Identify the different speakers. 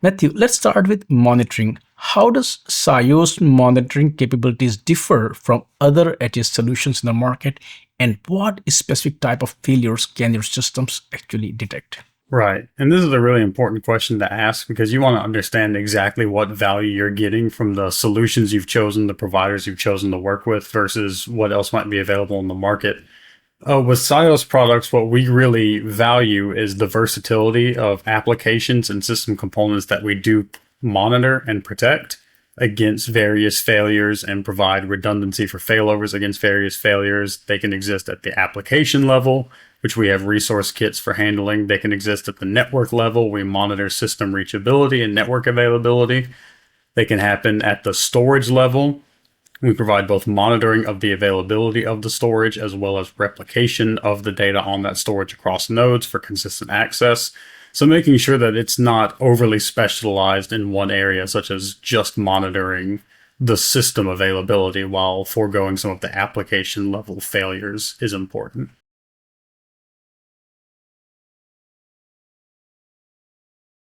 Speaker 1: Matthew, let's start with monitoring. How does SIOS monitoring capabilities differ from other ATS solutions in the market, and what specific type of failures can your systems actually detect?
Speaker 2: Right. And this is a really important question to ask because you want to understand exactly what value you're getting from the solutions you've chosen, the providers you've chosen to work with versus what else might be available in the market. With SIOS products, what we really value is the versatility of applications and system components that we do monitor and protect against various failures and provide redundancy for failovers against various failures. They can exist at the application level, which we have resource kits for handling. They can exist at the network level. We monitor system reachability and network availability. They can happen at the storage level. We provide both monitoring of the availability of the storage as well as replication of the data on that storage across nodes for consistent access. So making sure that it's not overly specialized in one area, such as just monitoring the system availability while foregoing some of the application level failures is important.